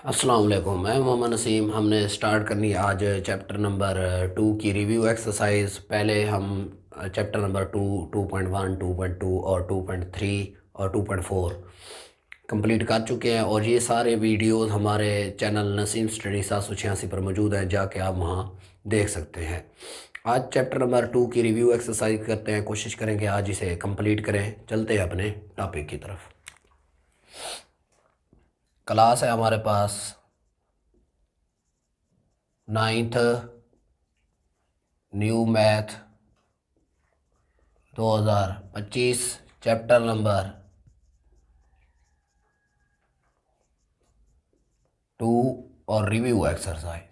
अस्सलाम वालेकुम। मैं मोहम्मद नसीम। हमने स्टार्ट करनी है आज चैप्टर नंबर 2 की रिव्यू एक्सरसाइज। पहले हम चैप्टर नंबर 2, 2.1, 2.2 और 2.3 और 2.4 कंप्लीट कर चुके हैं और ये सारे वीडियोस हमारे चैनल नसीम स्टडी 786 पर मौजूद हैं, जाके आप वहाँ देख सकते हैं। आज चैप्टर नंबर 2 की रिव्यू एक्सरसाइज करते हैं, कोशिश करेंगे आज इसे कंप्लीट करें। चलते हैं अपने टॉपिक की तरफ। क्लास है हमारे पास 9th new math 2025, chapter number 2 और review exercise.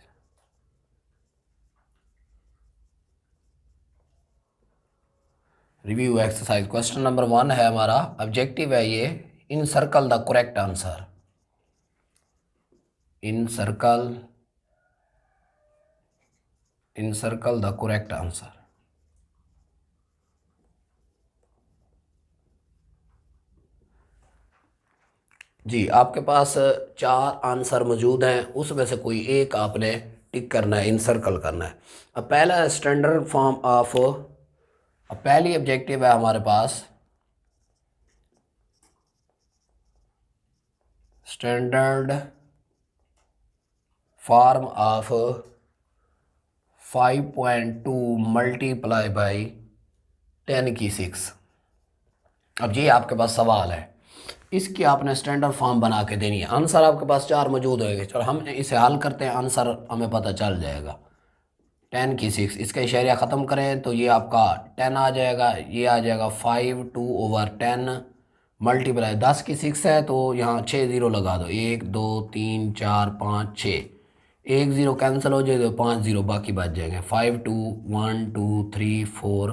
Review exercise question number 1 है हमारा। ऑब्जेक्टिव है ये, encircle the correct answer. Encircle the correct answer. जी, आपके पास 4 आंसर मौजूद हैं, उसमें से कोई एक आपने टिक करना है, इन सर्कल करना है। अब पहला स्टैंडर्ड फॉर्म ऑफ, पहली ऑब्जेक्टिव है हमारे पास standard form of 5.2 multiply by 10 की 6। अब ये आपके पास सवाल है, इसकी आपने स्टैंडर्ड फॉर्म बना के देनी है। आंसर आपके पास 4 मौजूद होंगे। चलो हम इसे हल करते हैं, आंसर हमें पता चल जाएगा। 10 की 6, इसका इशारिया ख़त्म करें तो ये आपका 10 आ जाएगा, ये आ जाएगा 5/2/10 मल्टीप्लाई 10 की 6 है तो यहाँ 6 ज़ीरो लगा दो। 1 2 3 4 5 6, एक ज़ीरो कैंसिल हो जाएगा, 5 ज़ीरो बाकी बच जाएंगे। 5 2 1 2 3 4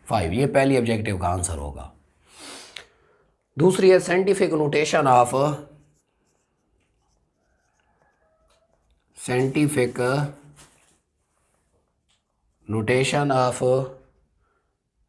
5, ये पहली ऑब्जेक्टिव का आंसर होगा। दूसरी है scientific notation of, scientific notation of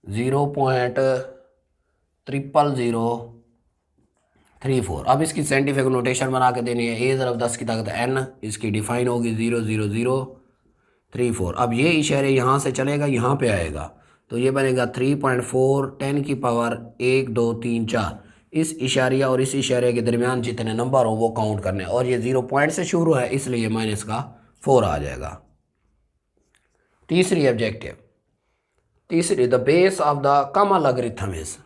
0.00034। अब इसकी साइंटिफिक नोटेशन बना के देनी है। ए ज़रब 10 की ताकत n, इसकी डिफाइन होगी 0.00034। अब ये इशारे यहाँ से चलेगा, यहाँ पे आएगा तो ये बनेगा 3.4 10 की पावर 1 2 3 4। इस इशारिया और इस इशारे के दरमियान जितने नंबर हो वो काउंट करने, और ये 0 पॉइंट से शुरू है इसलिए माइनस का 4 आ जाएगा। तीसरी ऑब्जेक्टिव, तीसरी, the base of the common logarithm is,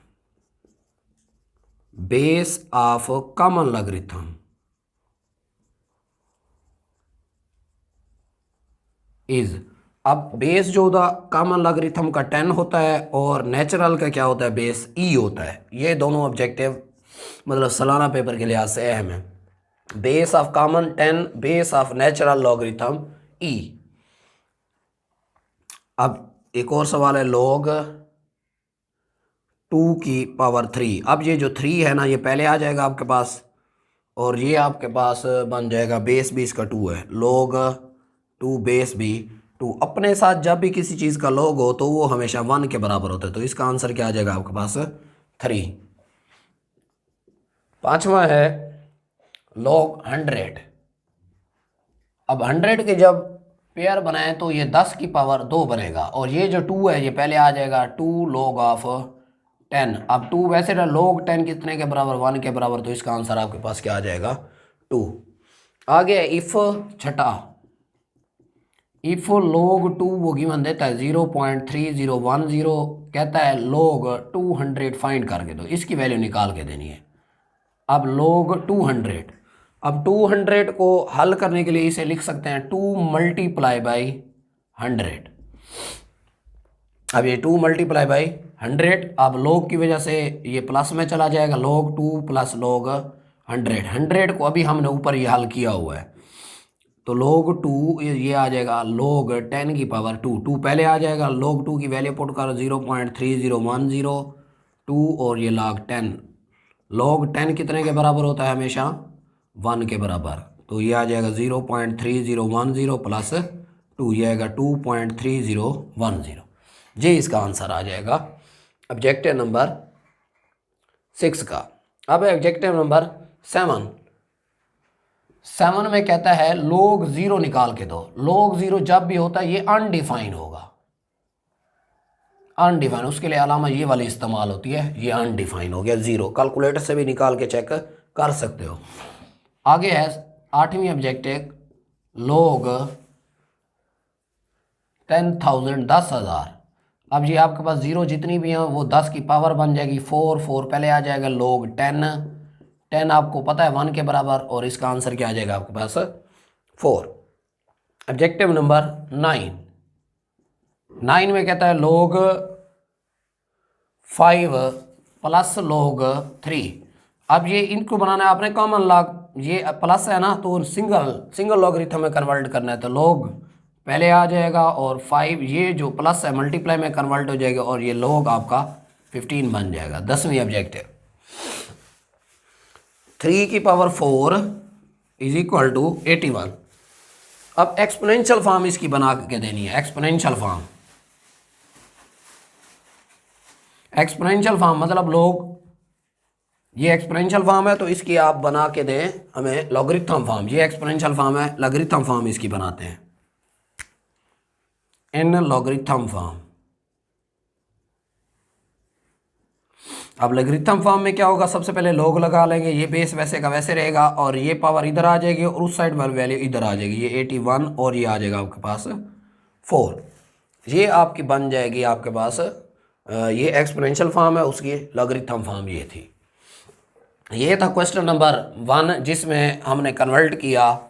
base of common logarithm is. अब बेस जो होता कॉमन लॉगरिथम का 10 होता है और नेचुरल का क्या होता है, बेस ई होता है। ये दोनों ऑब्जेक्टिव मतलब सालाना पेपर के लिहाज से अहम है। Base of common 10, base of natural logarithm e. अब एक और सवाल है, लॉग 2 की पावर 3। अब ये जो 3 है ना, ये पहले आ जाएगा आपके पास और ये आपके पास बन जाएगा बेस भी इसका 2 है। लॉग 2 बेस भी 2। अपने साथ जब भी किसी चीज़ का लॉग हो तो वो हमेशा 1 के बराबर होता है, तो इसका आंसर क्या आ जाएगा आपके पास 3। पांचवा है लॉग 100। अब 100 के जब पेयर बनाए तो ये 10 की पावर 2 बनेगा और ये जो 2 है ये पहले आ जाएगा 2 log ऑफ 10। अब 2 वैसे ना, log 10 कितने के बराबर, 1 के बराबर, तो इसका आंसर आपके पास क्या आ जाएगा 2। आगे इफ छठा, इफ log 2 वो गिवन देता है 0.3010, कहता है log 200 फाइंड करके दो, इसकी वैल्यू निकाल के देनी है। अब log 200, अब 200 को हल करने के लिए इसे लिख सकते हैं 2 मल्टीप्लाई बाई 100। अब ये 2 मल्टीप्लाई बाई 100, अब log की वजह से ये प्लस में चला जाएगा, log 2 प्लस log 100। 100 को अभी हमने ऊपर ये हल किया हुआ है तो log 2 ये आ जाएगा log 10 की पावर 2। 2 पहले आ जाएगा, log 2 की वैल्यू पुट करो 0.3010 2 और ये log 10। log 10 कितने के बराबर होता है, हमेशा 1 के बराबर, तो ये आ जाएगा 0.3010 प्लस 2, ये आएगा 2.3010। ये इसका आंसर आ जाएगा ऑब्जेक्टिव नंबर 6 का। अब ऑब्जेक्टिव नंबर 7, 7 में कहता है log 0 निकाल के दो। log 0 जब भी होता है ये अनडिफाइन होगा, अनडिफाइन, उसके लिए अलामा ये वाली इस्तेमाल होती है, ये अनडिफाइन हो गया 0। कैलकुलेटर से भी निकाल के चेक कर सकते हो। आगे है 8वीं ऑब्जेक्टिव, log 10,000 10,000। अब ये आपके पास 0 जितनी भी हैं वो 10 की पावर बन जाएगी, 4 4 पहले आ जाएगा, log 10 आपको पता है 1 के बराबर, और इसका आंसर क्या आ जाएगा आपके पास 4। ऑब्जेक्टिव नंबर 9 में कहता है log 5 प्लस log 3। अब ये इनको बनाना है आपने कॉमन लॉग, ये प्लस है ना तो सिंगल लॉगरिथम में कन्वर्ट करना है, तो log पहले आ जाएगा और 5 ये जो प्लस है मल्टीप्लाई में कन्वर्ट हो जाएगा और ये log आपका 15 बन जाएगा। 10वीं ऑब्जेक्टिव, 3 की पावर 4 इज इक्वल टू 81। अब एक्सपोनेंशियल फॉर्म इसकी बना के देनी है, एक्सपोनेंशियल फॉर्म। एक्सपोनेंशियल फॉर्म मतलब log, ये एक्सपोनेंशियल फॉर्म है तो इसकी आप बना के दें हमें लॉगरिथम फॉर्म। ये एक्सपोनेंशियल फॉर्म है, लॉगरिथम फॉर्म इसकी बनाते हैं, इन लॉगरिथम फॉर्म। अब लॉगरिथम फॉर्म में क्या होगा, सबसे पहले log लगा लेंगे, ये बेस वैसे का वैसे रहेगा और ये पावर इधर आ जाएगी और उस साइड वाली वैल्यू इधर आ जाएगी, ये 81 और ये आ जाएगा आपके पास 4। ये आपकी बन जाएगी आपके पास, ये एक्सपोनेंशियल फॉर्म है, उसकी लॉगरिथम फॉर्म ये थी। ये था क्वेश्चन नंबर 1 जिसमें हमने कन्वर्ट किया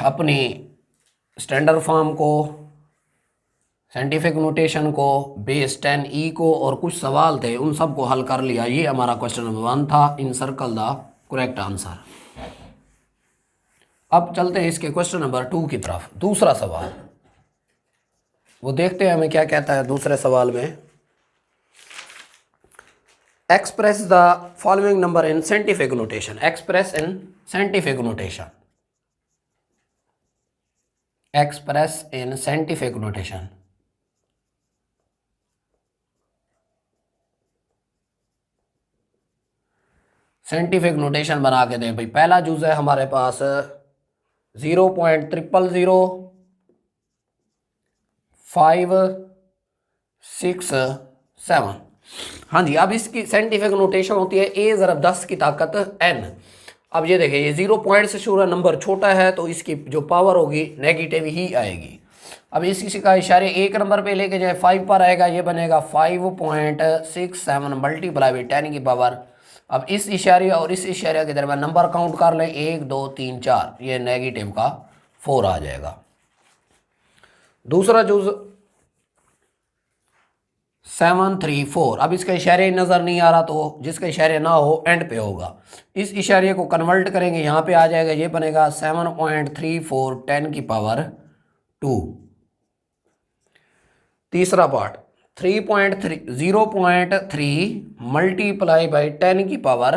अपनी स्टैंडर्ड फॉर्म को, साइंटिफिक नोटेशन को, बेस 10e को, और कुछ सवाल थे उन सब को हल कर लिया। ये हमारा क्वेश्चन नंबर 1 था, इन सर्कल द करेक्ट आंसर। अब चलते हैं इसके क्वेश्चन नंबर 2 की तरफ। दूसरा सवाल वो देखते हैं हमें क्या कहता है दूसरे सवाल में। Express the following number in scientific notation, express in scientific notation, express in scientific notation. Scientific notation बना के दें भाई। पहला जूज है हमारे पास 0.000567। हाँ जी, अब इसकी साइंटिफिक नोटेशन होती है a ज़रब 10 की ताकत n। अब ये देखिए ये 0 पॉइंट से शुरू नंबर छोटा है तो इसकी जो पावर होगी नेगेटिव ही आएगी। अब इसी का इशारे एक नंबर पे लेके जाए 5 पर आएगा, ये बनेगा 5.67 मल्टीप्लाई बाई 10 की पावर। अब इस इशारे और इस इशारे के दरमियान नंबर काउंट कर लें, 1 2 3 4, ये नेगेटिव का 4 आ जाएगा। दूसरा जूज 734। अब इसका इशारे नज़र नहीं आ रहा तो जिसका इशारे ना हो एंड पे होगा। इस इशारे को कन्वर्ट करेंगे, यहाँ पे आ जाएगा, ये बनेगा 7.34 10 की पावर 2। तीसरा पार्ट 0.3 मल्टीप्लाई बाई 10 की पावर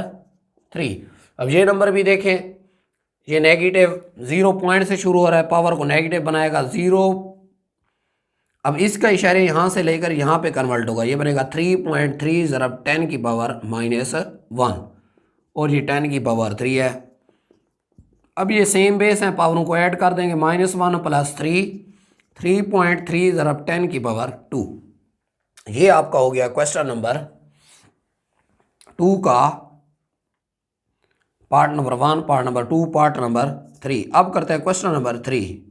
3। अब ये नंबर भी देखें, ये नेगेटिव 0 पॉइंट से शुरू हो रहा है, पावर को नेगेटिव बनाएगा 0। अब इसका इशारे यहाँ से लेकर यहाँ पे कन्वर्ट होगा, ये बनेगा 3.3 ज़रब 10 की पावर -1 और ये 10 की पावर 3 है। अब ये सेम बेस है, पावरों को ऐड कर देंगे, -1 + 3, 3.3 ज़रब 10 की पावर 2। ये आपका हो गया क्वेश्चन नंबर 2 का part number 1, part number 2, part number 3। अब करते हैं क्वेश्चन नंबर 3।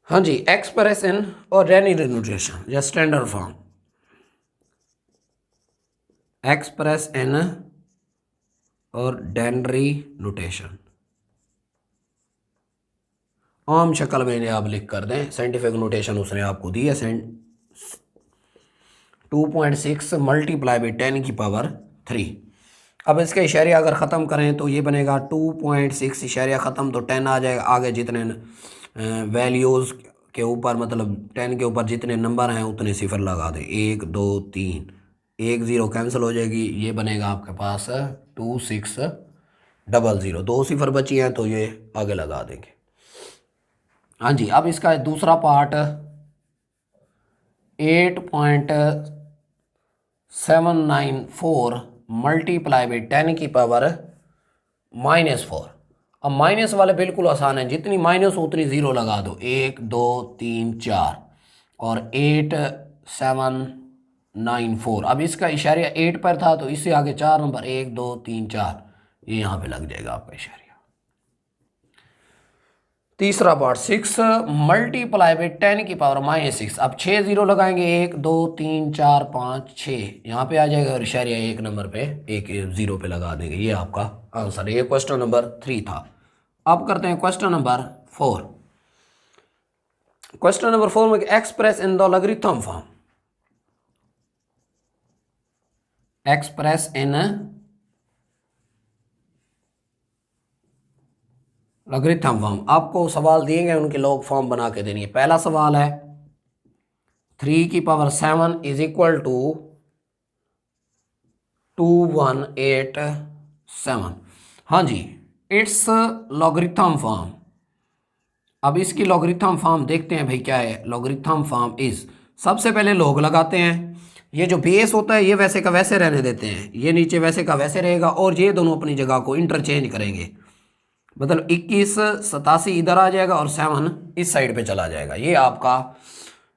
हाँ जी, एक्सप्रेस इन और रेनी नोटेशन या स्टैंडर्ड फॉर्म, एक्सप्रेस इन और डेनरी नोटेशन आम शक्ल में इन्हें आप लिख कर दें। साइंटिफिक नोटेशन उसने आपको दी है 2.6 मल्टीप्लाई बाई 10 की पावर 3। अब इसके इशारे अगर ख़त्म करें तो ये बनेगा 2.6 इशारिया ख़त्म तो 10 आ जाएगा। आगे जितने वैल्यूज़ के ऊपर मतलब 10 के ऊपर जितने नंबर हैं उतने सिफर लगा दें, 1 2 3, 1 0 कैंसिल हो जाएगी, ये बनेगा आपके पास 2600। 2 सिफर बची हैं तो ये आगे लगा देंगे। हाँ जी, अब इसका दूसरा पार्ट 8.794 मल्टीप्लाई बाई 10 की पावर -4। अब माइनस वाले बिल्कुल आसान है, जितनी माइनस हो उतनी ज़ीरो लगा दो, 1 2 3 4 और 8 7 9 4। अब इसका इशारिया 8 पर था तो इससे आगे 4 नंबर 1 2 3 4 ये यहाँ पे लग जाएगा आपका इशारिया। तीसरा पार्ट 6 मल्टीप्लाई बाई 10 की पावर -6। अब 6 जीरो लगाएंगे, 1 2 3 4 5 6 यहाँ पे आ जाएगा और इशारिया 1 नंबर पे, एक जीरो पे लगा देंगे। ये आपका आंसर है। ये क्वेश्चन नंबर 3 था। अब करते हैं क्वेश्चन नंबर 4। क्वेश्चन नंबर 4 में express in the logarithm form, express in logarithm form. आपको सवाल दिए गए उनके लॉग फॉर्म बना के देनी है। पहला सवाल है 3 की पावर 7 इज इक्वल टू 2187। हाँ जी, इट्स लॉगरिथम फॉर्म। अब इसकी लॉगरिथम फॉर्म देखते हैं भाई क्या है। लॉगरिथम फॉर्म इज, सबसे पहले लॉग लगाते हैं। ये जो बेस होता है ये वैसे का वैसे रहने देते हैं, ये नीचे वैसे का वैसे रहेगा और ये दोनों अपनी जगह को इंटरचेंज करेंगे। मतलब 21 87 इधर आ जाएगा और 7 इस साइड पे चला जाएगा। ये आपका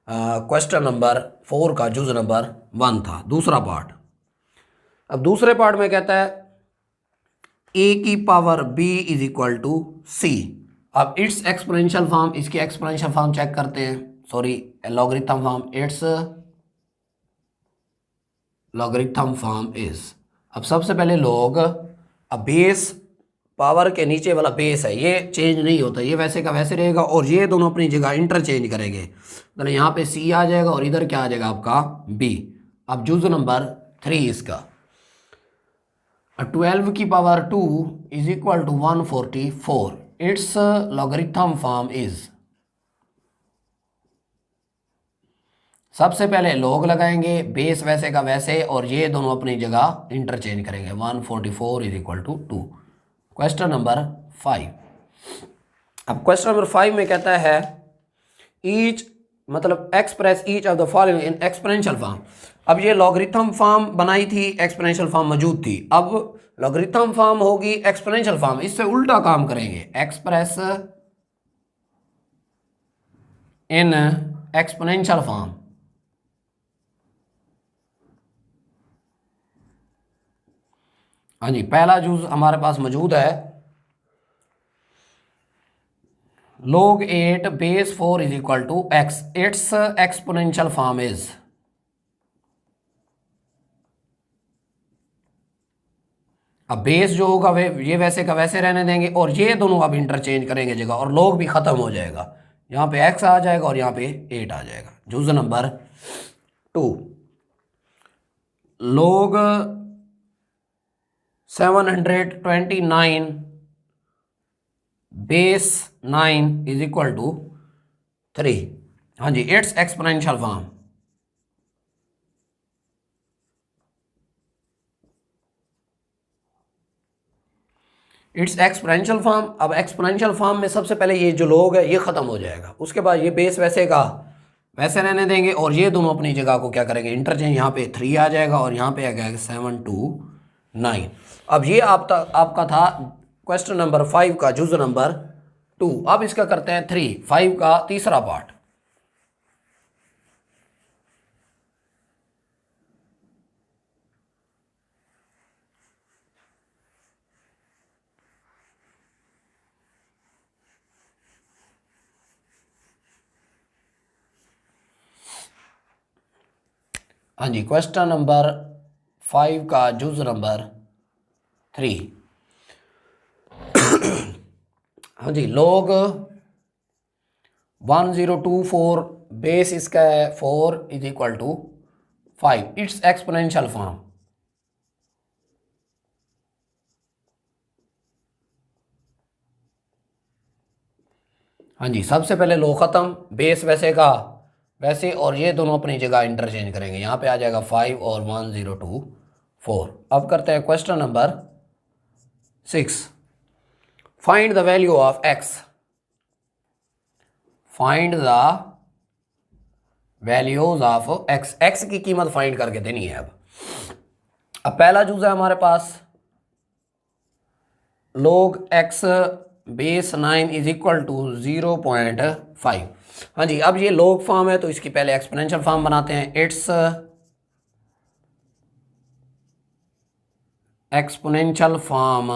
क्वेश्चन नंबर 4 का जुज नंबर 1 था। दूसरा पार्ट, अब दूसरे पार्ट में कहता है a की power b is equal to c। अब इट्स एक्सपोनेंशियल फॉर्म, इसकी एक्सपोनेंशियल फॉर्म चेक करते हैं, sorry logarithm form. It's logarithm form is, अब सबसे पहले लॉग, अब बेस पावर के नीचे वाला बेस है ये चेंज नहीं होता, ये वैसे का वैसे रहेगा और ये दोनों अपनी जगह इंटरचेंज करेंगे। मतलब यहाँ पे c आ जाएगा और इधर क्या आ जाएगा आपका b। अब जुज नंबर 3 इसका, 12 की power 2 is equal to 144। It's logarithm form is, सबसे पहले लॉग लगाएंगे, बेस वैसे का वैसे और ये दोनों अपनी जगह इंटरचेंज करेंगे। 144 is equal to 2। Question number 5। अब क्वेश्चन नंबर 5 में कहता है ईच, मतलब express each of the following in exponential form. अब ये लॉगरिथम फॉर्म बनाई थी, एक्सपोनेंशियल फॉर्म मौजूद थी। अब लॉगरिथम फॉर्म होगी एक्सपोनेंशियल फॉर्म, इससे उल्टा काम करेंगे। एक्सप्रेस इन एक्सपोनेंशियल फॉर्म, हाँ जी, पहला जूज हमारे पास मौजूद है log 8 base 4 is equal to x। It's exponential form is, अब बेस जो होगा वे ये वैसे का वैसे रहने देंगे और ये दोनों अब इंटरचेंज करेंगे जगह और log भी खत्म हो जाएगा। यहाँ पे x आ जाएगा और यहाँ पे 8 आ जाएगा। जूज number 2, log 729 base 9 is equal to 3। हाँ जी, it's exponential form, it's exponential form. अब एक्सपोनेंशियल फॉर्म में सबसे पहले ये जो log है ये खत्म हो जाएगा, उसके बाद ये बेस वैसे का वैसे रहने देंगे और ये दोनों अपनी जगह को क्या करेंगे इंटरचेंज। यहाँ पे 3 आ जाएगा और यहाँ पे आ जाएगा 7 2 9। अब ये आपका था क्वेश्चन नंबर 5 का जुज नंबर 2। अब इसका करते हैं 5 का तीसरा पार्ट। हाँ जी, क्वेश्चन नंबर 5 का जुज नंबर 3। हाँ जी, log 1024 बेस इसका है 4 is equal to 5। It's exponential form, हाँ जी, सबसे पहले log खत्म, बेस वैसे का वैसे और ये दोनों अपनी जगह इंटरचेंज करेंगे। यहाँ पे आ जाएगा 5 और 1024। अब करते हैं question number 6। Find the value of x, find the values of x। x की कीमत फाइंड करके देनी है। अब पहला जूज है हमारे पास log x base 9 is equal to 0.5। हाँ जी, अब ये log फॉर्म है तो इसकी पहले एक्सपोनेंशियल फॉर्म बनाते हैं। इट्स एक्सपोनेंशियल फॉर्म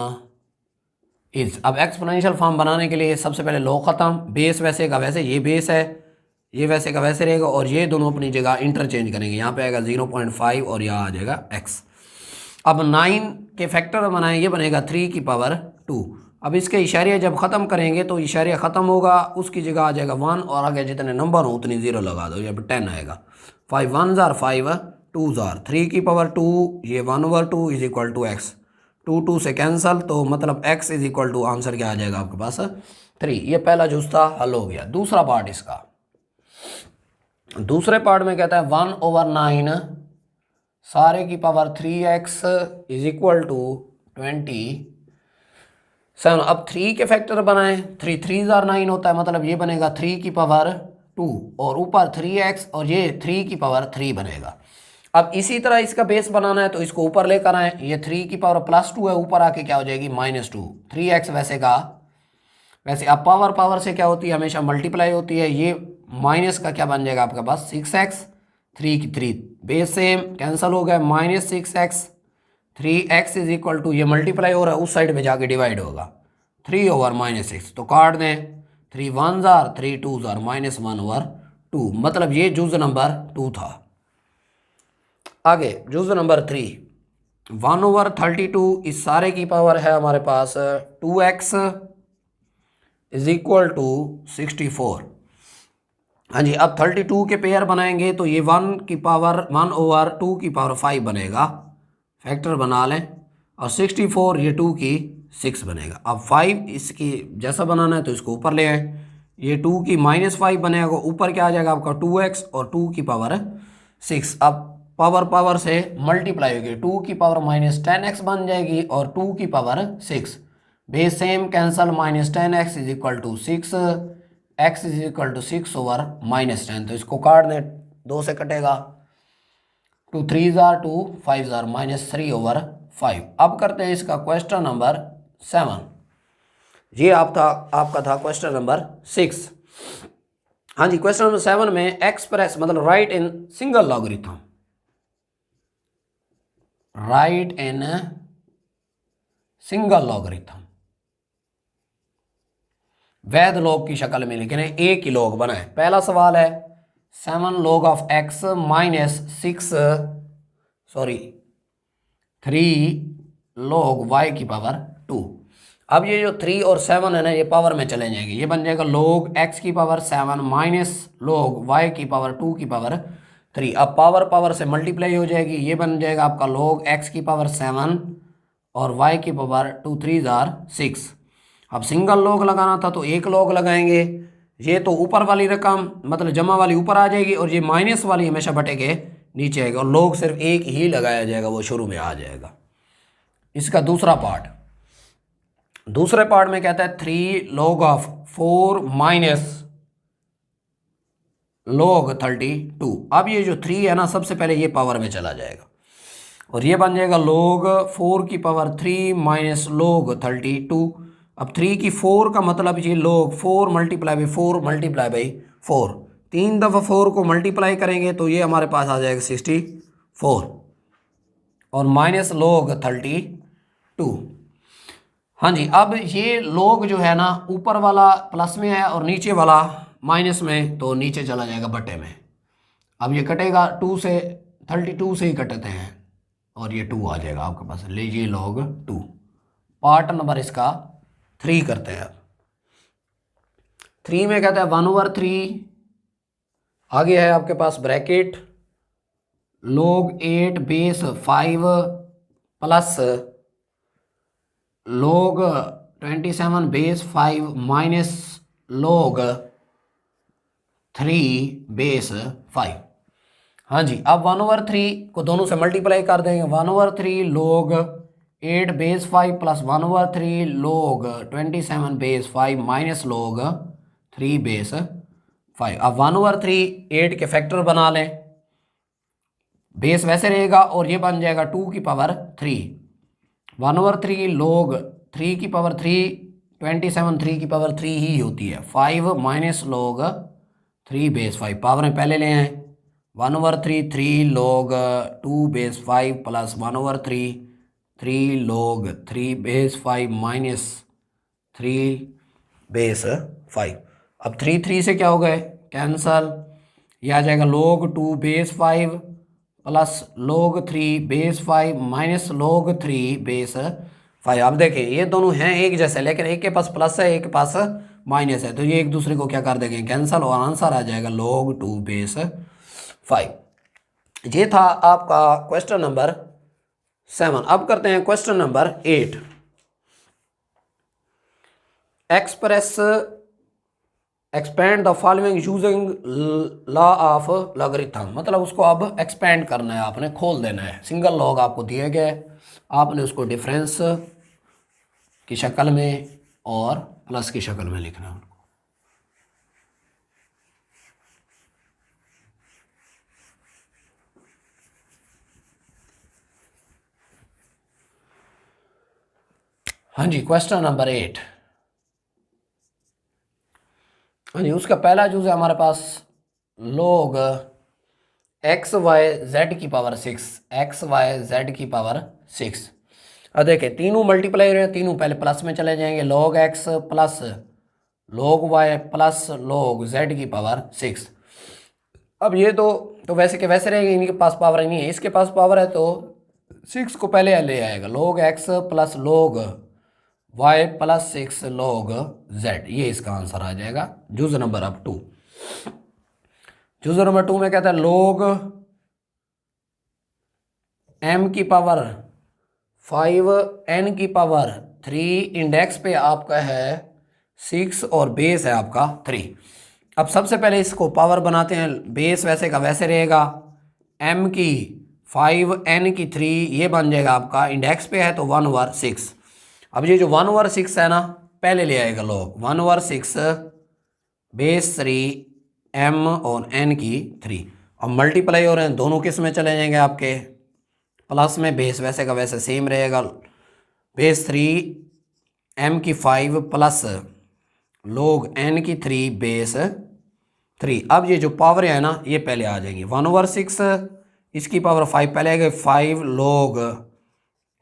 इज, अब एक्सपोनेंशियल फॉर्म बनाने के लिए सबसे पहले log ख़त्म, बेस वैसे का वैसे, ये बेस है, ये वैसे का वैसे रहेगा और ये दोनों अपनी जगह इंटरचेंज करेंगे। यहाँ पे आएगा 0.5 और यहाँ आ जाएगा x। अब 9 के फैक्टर बनाएं, ये बनेगा 3 की पावर 2। अब इसके इशारिया जब ख़त्म करेंगे तो इशारिया ख़त्म होगा, उसकी जगह आ जाएगा 1 और आगे जितने नंबर हो उतनी 0 लगा दो, ये 10 आएगा। 5 1 जार 5 2 जार 3 की पावर 2, ये 1/2 इज इक्वल टू एक्स। 2 2 से कैंसल, तो मतलब x is equal to answer क्या आ जाएगा आपके पास 3। ये पहला जुज़ था, हल हो गया। दूसरा पार्ट इसका, दूसरे पार्ट में कहता है 1/9 सारे की power 3x is equal to 27। अब 3 के फैक्टर बनाएं, 3 3 जार 9 होता है, मतलब ये बनेगा 3 की पावर 2 और ऊपर 3x और ये 3 की पावर 3 बनेगा। अब इसी तरह इसका बेस बनाना है तो इसको ऊपर लेकर आए, ये 3 की पावर +2 है, ऊपर आके क्या हो जाएगी -2। 3x वैसे का वैसे। अब पावर पावर से क्या होती है, हमेशा मल्टीप्लाई होती है। ये माइनस का क्या बन जाएगा आपके पास 6x, 3 की 3 बेस सेम कैंसिल हो गया, -6x। 3x is equal to, ये मल्टीप्लाई हो रहा है उस साइड में जाके डिवाइड होगा 3/-6, तो काट दें। 3 1 जार 3 2 जार -1/2, मतलब ये जुज़ नंबर 2 था। आगे जुज़ नंबर 3 1/32, इस सारे की पावर है हमारे पास 2x इज इक्वल टू 64। हाँ जी, अब 32 के पेयर बनाएंगे तो ये 1 की पावर 1/2 की पावर 5 बनेगा, फैक्टर बना लें, और 64 ये 2 की 6 बनेगा। अब 5 इसकी जैसा बनाना है तो इसको ऊपर ले आए, ये 2 की -5 बनेगा, ऊपर क्या आ जाएगा आपका 2x और 2 की पावर 6। अब पावर पावर से मल्टीप्लाई होगी, 2 की पावर -10x बन जाएगी और 2 की power 6, base same cancel, -10x is equal to 6, x is equal to 6/-10, तो इसको काट दें, 2 से कटेगा, 2 3 जार 2 5 जार -3/5। अब करते हैं इसका क्वेश्चन नंबर 7। ये आपका था क्वेश्चन नंबर 6। हाँ जी, क्वेश्चन नंबर 7 में एक्सप्रेस मतलब right in single logarithm, right in single logarithm, वैध लॉग की शक्ल में लिखे हैं, एक ही लॉग बनाए। पहला सवाल है 7 log of x -3 log y की पावर 2। अब ये जो 3 और 7 है ना, ये पावर में चले जाएंगे, ये बन जाएगा log x की पावर 7 माइनस log y की पावर 2 की पावर 3। अब पावर पावर से मल्टीप्लाई हो जाएगी, ये बन जाएगा आपका log x की पावर 7 और y की पावर 2 3 जार 6। अब सिंगल लॉग लगाना था तो एक लॉग लगाएंगे, ये तो ऊपर वाली रकम मतलब जमा वाली ऊपर आ जाएगी और ये माइनस वाली हमेशा बटे के नीचे आएगा, और लॉग सिर्फ एक ही लगाया जाएगा, वो शुरू में आ जाएगा। इसका दूसरा पार्ट, दूसरे पार्ट में कहता है 3 log ऑफ 4 माइनस log 32। अब ये जो 3 है ना, सबसे पहले ये पावर में चला जाएगा और ये बन जाएगा log 4 की पावर 3 माइनस log 32। अब 3 की 4 का मतलब ये log 4 multiply by 4 multiply by 4, 3 दफ़ा 4 को मल्टीप्लाई करेंगे तो ये हमारे पास आ जाएगा 64 और माइनस log 32। हाँ जी, अब ये log जो है ना, ऊपर वाला प्लस में है और नीचे वाला माइनस में, तो नीचे चला जाएगा बटे में। अब ये कटेगा 2 से, 32 से ही कटते हैं और ये 2 आ जाएगा आपके पास, लीजिए log 2। पार्ट नंबर इसका 3 करते हैं। 3 में कहता है 1/3, आगे है आपके पास bracket log 8 base 5 plus log 27 base 5 minus log 3 base 5। हाँ जी, अब 1/3 को दोनों से मल्टीप्लाई कर देंगे, 1/3 log 8 base 5 plus 1/3 log 27 base 5 minus log 3 base 5। अब 1/3 8 के फैक्टर बना लें, बेस वैसे रहेगा और ये बन जाएगा 2 की पावर 3। 1/3 log 3 की पावर 3 27 3 की पावर 3 ही होती है। 5 माइनस लॉग 3 बेस 5 पावर में पहले ले आए 1/3 3 log 2 base 5 plus 1/3 3 log 3 base 5 minus 3 base 5। अब 3 से क्या हो गए कैंसल, यह आ जाएगा log 2 base 5 plus log 3 base 5 minus log 3 base 5। अब देखिए ये दोनों हैं एक जैसे, लेकिन एक के पास प्लस है एक के पास माइनस है, तो ये एक दूसरे को क्या कर देंगे कैंसल, और आंसर आ जाएगा log 2 बेस 5। ये था आपका क्वेश्चन नंबर 7। अब करते हैं question number 8। Expand the following using law of logarithm, मतलब उसको अब एक्सपेंड करना है, आपने खोल देना है। सिंगल लॉग आपको दिए गए, आपने उसको डिफरेंस की शक्ल में और प्लस की शक्ल में लिखना है उनको। हाँ जी, क्वेश्चन नंबर 8। हाँ जी, उसका पहला यूज है हमारे पास log एक्स वाई जेड की पावर 6, एक्स वाई जेड की पावर 6। अब देखिए तीनों मल्टीप्लाई हो रहे हैं, तीनों पहले प्लस में चले जाएंगे, log x plus log y plus log z की पावर 6। अब ये तो वैसे के वैसे रहेंगे, इनके पास पावर नहीं है, इसके पास पावर है तो 6 को पहले ले आएगा, log x plus log y plus 6 log z, ये इसका आंसर आ जाएगा। जूज नंबर अब 2। जूज नंबर 2 में कहता है log m की पावर 5 n की पावर 3, इंडेक्स पे आपका है 6 और बेस है आपका 3। अब सबसे पहले इसको पावर बनाते हैं, बेस वैसे का वैसे रहेगा, m की 5 n की 3, ये बन जाएगा आपका, इंडेक्स पे है तो 1/6। अब ये जो 1/6 है ना, पहले ले आएगा लोग 1/6 बेस 3 m और n की 3। अब मल्टीप्लाई हो रहे हैं, दोनों किस में चले जाएंगे आपके प्लस में, बेस वैसे का वैसे सेम रहेगा, बेस 3 m की 5 प्लस log n की 3 बेस 3। अब ये जो पावर है ना ये पहले आ जाएंगी, 1/6 इसकी पावर 5 पहले आएगा, 5 log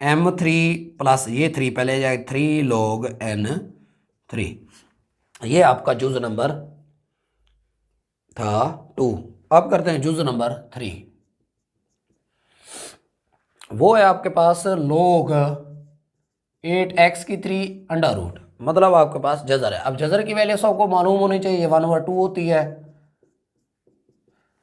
m3 प्लस ये 3 पहले जाएगा 3 log n3। ये आपका जूज नंबर था 2। अब करते हैं जूज नंबर 3। वो है आपके पास log 8x की 3 अंडर रूट, मतलब आपके पास जजर है। अब जजर की वैल्यू सबको मालूम होनी चाहिए, 1/2 होती है।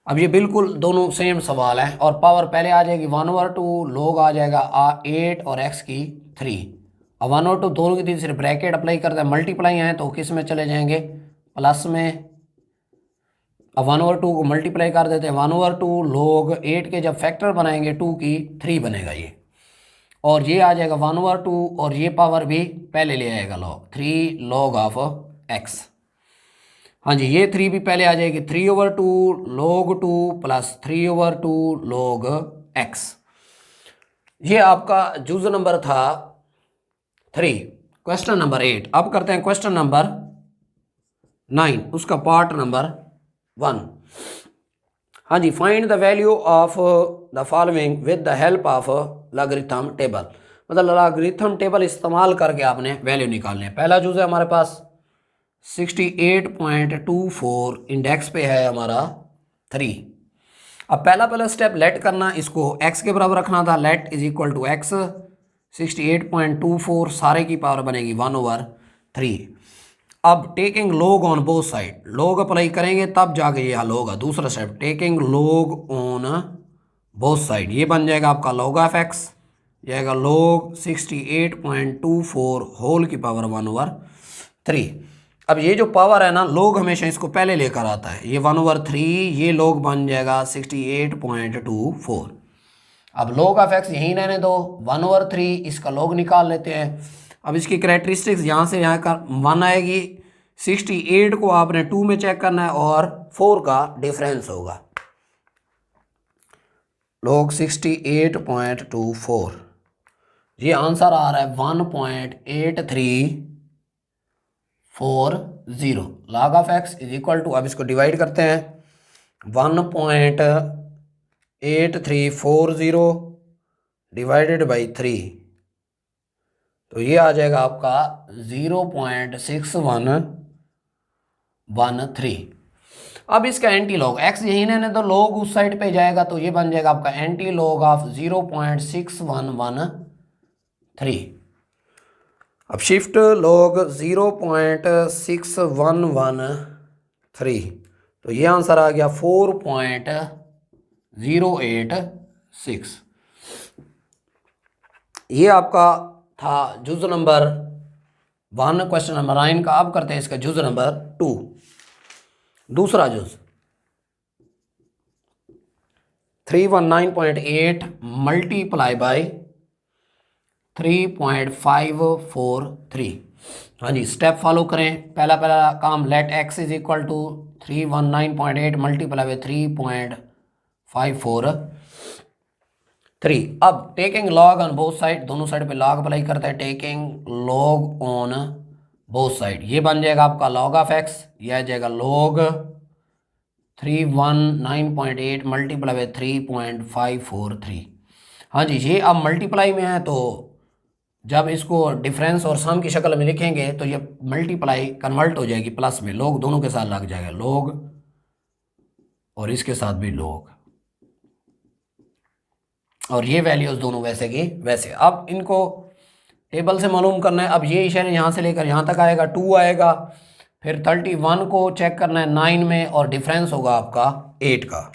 अब ये बिल्कुल दोनों सेम सवाल है, और पावर पहले आ जाएगी 1/2, log आ जाएगा 8 और x की 3। अब 1/2 दोनों की तीसरे ब्रैकेट अप्लाई करते हैं, मल्टीप्लाई हैं तो किस में चले जाएंगे प्लस में। अब 1/2 को मल्टीप्लाई कर देते हैं, 1/2 log 8 के जब फैक्टर बनाएंगे 2 की 3 बनेगा ये, और ये आ जाएगा 1/2, और ये पावर भी पहले ले आएगा log 3 log ऑफ x। हाँ जी, ये 3 भी पहले आ जाएगी, 3/2 log 2 प्लस 3/2 log x। ये आपका जूज नंबर था 3, क्वेश्चन नंबर 8। अब करते हैं क्वेश्चन नंबर 9, उसका पार्ट नंबर 1। हाँ जी, find the value of the following with the help of logarithm table, मतलब लॉगरिथम टेबल इस्तेमाल करके आपने वैल्यू निकालनी है। पहला जूज है हमारे पास 68.24, इंडेक्स पे है हमारा 3। अब पहला स्टेप लेट करना, इसको x के बराबर रखना था, let is equal to x 68.24 सारे की पावर बनेगी 1/3। अब taking log on both side, log apply करेंगे तब जाके ये हल होगा। दूसरा step taking log on both side, ये बन जाएगा आपका log ऑफ x, जाएगा log 68.24 होल की पावर 1/3। अब ये जो पावर है ना, log हमेशा इसको पहले लेकर आता है, ये 1/3, ये log बन जाएगा 68.24। अब log ऑफ x यहीं रहने दो, 1/3 इसका log निकाल लेते हैं। अब इसकी कैरेक्टरिस्टिक्स यहाँ से यहाँ का 1 आएगी, 68 को आपने 2 में चेक करना है और 4 का डिफरेंस होगा। log 68.24 ये आंसर आ रहा है 1.8340। Log of x is equal to, अब इसको डिवाइड करते हैं, 1.8340 डिवाइडेड बाई 3, तो ये आ जाएगा आपका 0.6113। अब इसका एंटी लॉग, एक्स यही रहने तो लॉग उस साइड पे जाएगा, तो ये बन जाएगा आपका एंटी लॉग ऑफ 0.6113। अब शिफ्ट लॉग 0.6113, तो ये आंसर आ गया 4.086। ये आपका था जुज नंबर 1 क्वेश्चन नंबर 9 का। अब करते हैं इसका जुज नंबर 2। दूसरा जुज 319.8 मल्टीप्लाई बाई 3.543। हाँ जी, स्टेप फॉलो करें। पहला काम, let x is equal to 319.8 multiply by 3.543। अब taking log on both side, दोनों साइड पे लॉग अप्लाई करते हैं। Taking log on both side, ये बन जाएगा आपका लॉग ऑफ एक्स, यह आ जाएगा लॉग 319.8 मल्टीप्लाई बाई 3.543। हाँ जी, ये अब मल्टीप्लाई में है, तो जब इसको डिफरेंस और सम की शक्ल में लिखेंगे तो ये मल्टीप्लाई कन्वर्ट हो जाएगी प्लस में, लॉग दोनों के साथ लग जाएगा, लॉग और इसके साथ भी लॉग, और ये वैल्यूज दोनों वैसे की वैसे। अब इनको टेबल से मालूम करना है। अब ये इशारे यहाँ से लेकर यहाँ तक आएगा, 2 आएगा, फिर 31 को चेक करना है 9 में, और डिफरेंस होगा आपका 8 का।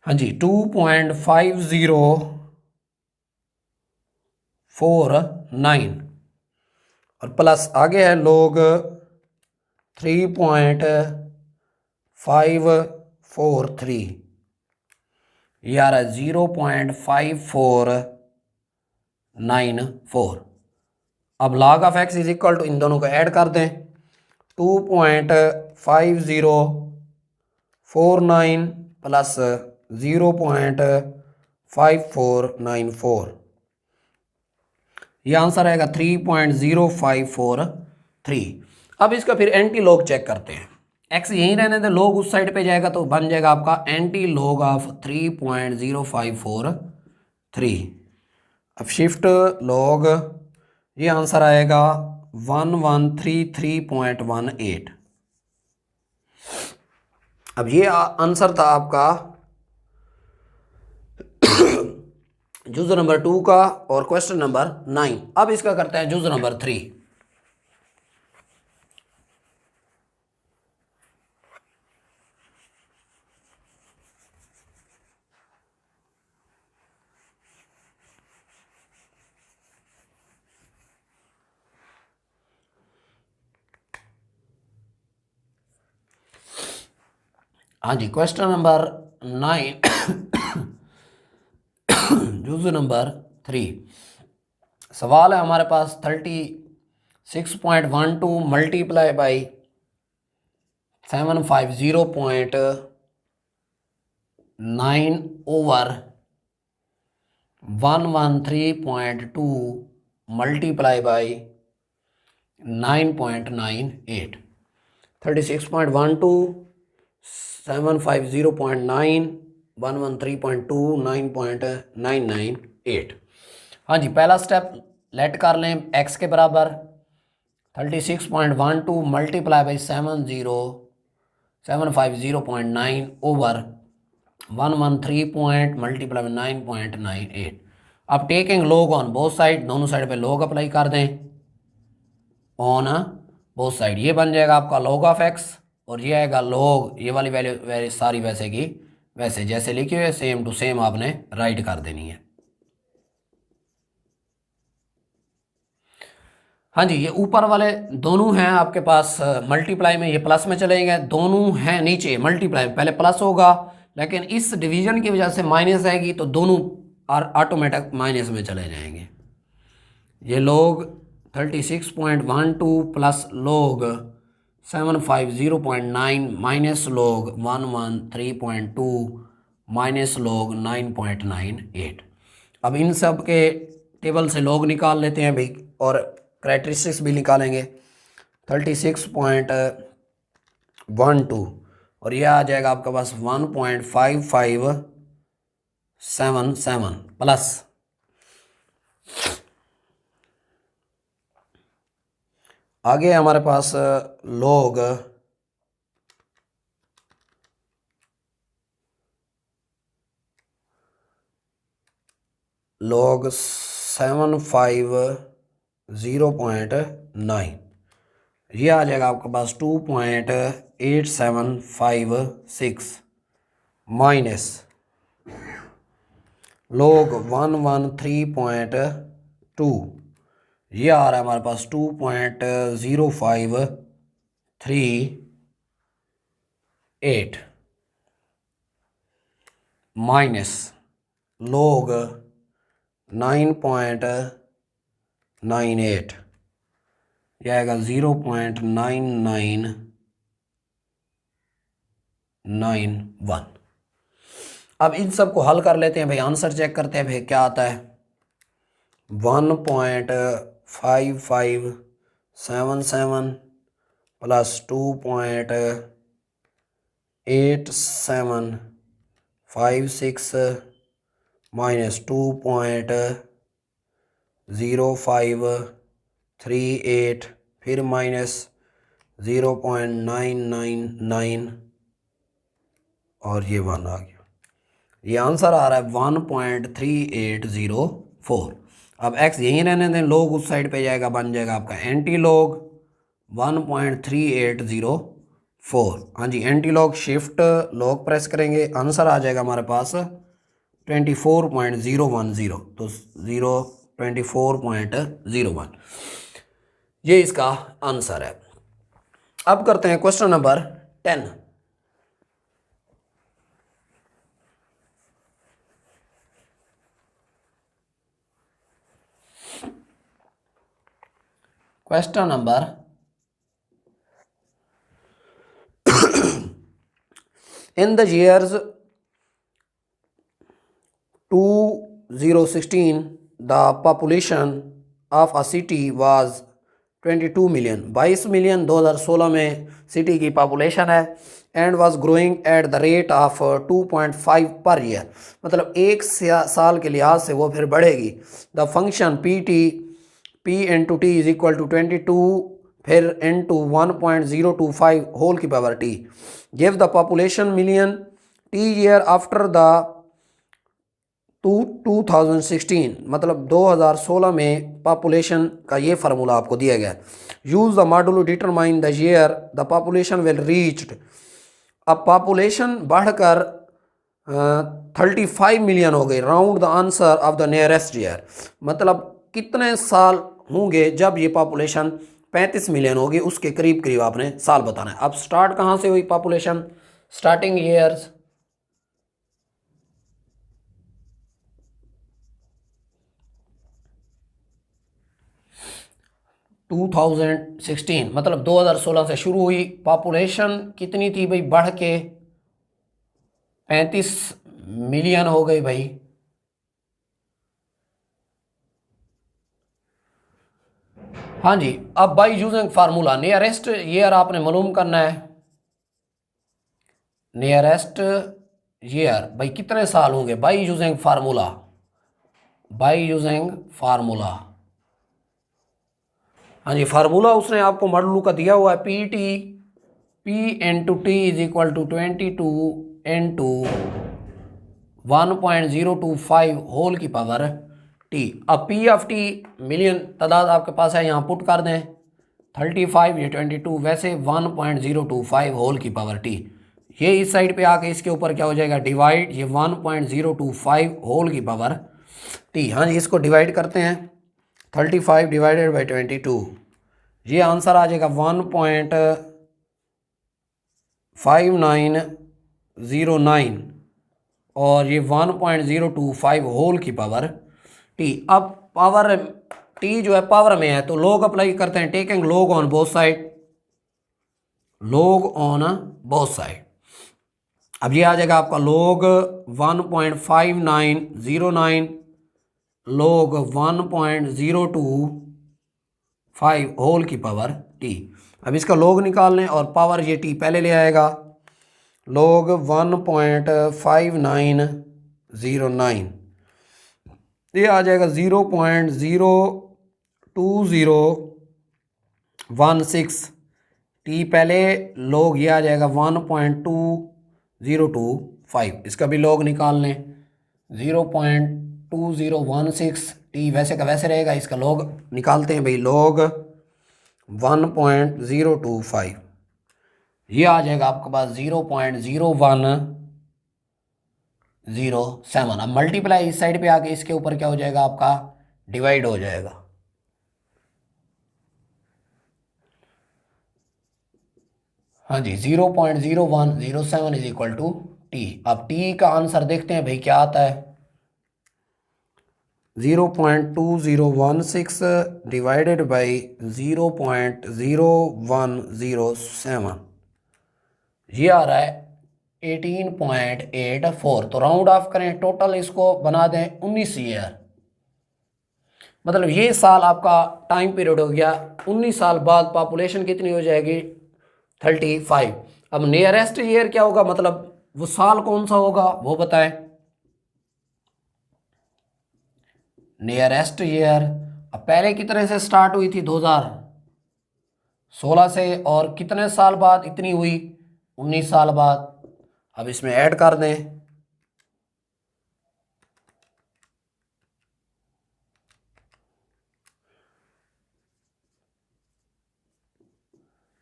हाँ जी, 2.5049 और प्लस आगे है लोग 3.543, ये आ रहा है 0.5494। अब log of x is equal to, इन दोनों को ऐड कर दें, 2.5049 प्लस 0.5494, ये आंसर आएगा 3.0543। अब इसका फिर एंटी लॉग चेक करते हैं। एक्स यहीं रहने दे, लॉग उस साइड पे जाएगा, तो बन जाएगा आपका एंटी लॉग ऑफ 3.0543। अब शिफ्ट लॉग, ये आंसर आएगा 1133.18। अब ये आंसर था आपका जुज नंबर 2 का और क्वेश्चन नंबर 9। अब इसका करते हैं जुज नंबर 3। हाँ जी, क्वेश्चन नंबर 9 जुज नंबर 3। सवाल है हमारे पास 36.12 multiply by 750.9 over 113.2 multiply by 9.98। 36.12 750.9 113.2 9.998। हाँ जी, पहला स्टेप लेट कर लें एक्स के बराबर 36.12 multiply by 750.9 over 113 multiply by 9.98। अब taking log on both side, दोनों साइड पे लॉग अप्लाई कर दें ऑन बोथ साइड, ये बन जाएगा आपका लॉग ऑफ एक्स, और ये आएगा लॉग, ये वाली वैल्यू सारी वैसे की वैसे जैसे लिखी हुई सेम टू सेम आपने राइट कर देनी है। हाँ जी, ये ऊपर वाले दोनों हैं आपके पास मल्टीप्लाई में, ये प्लस में चले गए, दोनों हैं नीचे मल्टीप्लाई, पहले प्लस होगा लेकिन इस डिवीजन की वजह से माइनस आएगी, तो दोनों ऑटोमेटिक माइनस में चले जाएंगे। ये लोग 36.12 प्लस लोग 750.9 माइनस लॉग 113.2 माइनस लॉग 9.98। अब इन सब के टेबल से लॉग निकाल लेते हैं भाई और कैरेक्टरिस्टिक्स भी निकालेंगे। 36.12 और यह आ जाएगा आपका पास 1.5577 प्लस आगे हमारे पास लॉग log 750.9 ये आ जाएगा आपके पास 2.8756 माइनस log 113.2 ये आ रहा है हमारे पास 2.0538 माइनस log 9.98 यह आएगा 0.9991। अब इन सब को हल कर लेते हैं भाई, आंसर चेक करते हैं भाई क्या आता है। 1.5577 प्लस 2.8756 माइनस 2.0538 फिर माइनस 0.999 और ये 1 आ गया। ये आंसर आ रहा है 1.3804। अब x यहीं रहने दें, लोग उस साइड पे जाएगा, बन जाएगा आपका एंटी लॉग 1.3804। हाँ जी, anti log shift log press करेंगे, आंसर आ जाएगा हमारे पास 24.010। तो 24.01 ये इसका आंसर है। अब करते हैं question number 10। Question number in the years 2016 the population of a city was 22 million। 22 million 2016 में सिटी की पॉपुलेशन है and was growing at the rate of 2.5 per year, मतलब एक साल के लिहाज से वो फिर बढ़ेगी। The function P into t is equal to 22 फिर इंटू 1.025 होल की power t. Give the population million t year after the 2016, मतलब 2016 में पॉपुलेशन का ये फार्मूला आपको दिया गया। Use the modulo determine the year the population will reached. अब पॉपुलेशन बढ़कर 35 मिलियन हो गई। Round the answer of the nearest year, मतलब कितने साल होंगे जब ये पॉपुलेशन 35 मिलियन होगी, उसके करीब करीब आपने साल बताना है। अब स्टार्ट कहाँ से हुई पॉपुलेशन, स्टार्टिंग ईयर्स 2016, मतलब 2016 से शुरू हुई। पॉपुलेशन कितनी थी भाई, बढ़ के 35 मिलियन हो गई भाई। हाँ जी, अब by using formula nearest year आपने मालूम करना है। नियरेस्ट ईयर भाई कितने साल होंगे, by using formula, by using formula. हाँ जी, फार्मूला उसने आपको मॉडल का दिया हुआ है। P into t is equal to 22 into 1.025 whole की पावर टी। अब P ऑफ टी मिलियन तादाद आपके पास है, यहाँ पुट कर दें 35 ये 22, वैसे 1.025 होल की पावर टी। ये इस साइड पे आके इसके ऊपर क्या हो जाएगा डिवाइड, ये 1.025 होल की पावर टी। हाँ जी, इसको डिवाइड करते हैं 35 डिवाइडेड बाई 22, ये आंसर आ जाएगा 1.5909 और ये 1.025 होल की पावर टी। अब पावर टी जो है पावर में है तो लॉग अप्लाई करते हैं, taking log on both side. log on both side। अब ये आ जाएगा आपका log 1.5909 log 1.02 होल की पावर t। अब इसका log निकाल लें और पावर ये t पहले ले आएगा। log 1.5909 ये आ जाएगा 0.02016 t पहले, log ये आ जाएगा 1.2025। इसका भी log निकाल लें। 0.2016 t वैसे का वैसे रहेगा, इसका log निकालते हैं भाई। log 1.025 ये आ जाएगा आपके पास 0.0107। अब मल्टीप्लाई इस साइड पे आके इसके ऊपर क्या हो जाएगा आपका, डिवाइड हो जाएगा। हाँ जी, 0.0107 इज इक्वल टू टी। अब टी का आंसर देखते हैं भाई क्या आता है। 0.2016 डिवाइडेड बाई 0.0107 ये आ रहा है 18.84। तो राउंड ऑफ करें, टोटल इसको बना दें 19 ईयर। मतलब ये साल आपका टाइम पीरियड हो गया। 19 साल बाद पॉपुलेशन कितनी हो जाएगी, 35। अब नियरेस्ट ईयर क्या होगा, मतलब वो साल कौन सा होगा वो बताएं। नियरेस्ट ईयर अब पहले कितने से स्टार्ट हुई थी, 2016 से, और कितने साल बाद इतनी हुई, 19 साल बाद। अब इसमें ऐड कर दें।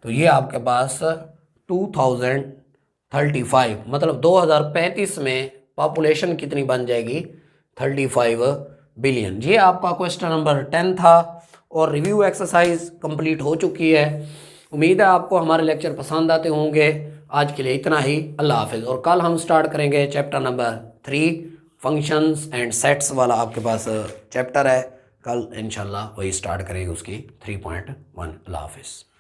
तो ये आपके पास 2035, मतलब 2035 में पॉपुलेशन कितनी बन जाएगी, 35 बिलियन। ये आपका क्वेश्चन नंबर 10 था और रिव्यू एक्सरसाइज कंप्लीट हो चुकी है। उम्मीद है आपको हमारे लेक्चर पसंद आते होंगे। आज के लिए इतना ही, अल्लाह हाफिज़। और कल हम स्टार्ट करेंगे chapter number 3, functions and sets वाला आपके पास चैप्टर है। कल इंशाल्लाह वही स्टार्ट करेंगे उसकी 3.1। अल्लाह हाफिज़।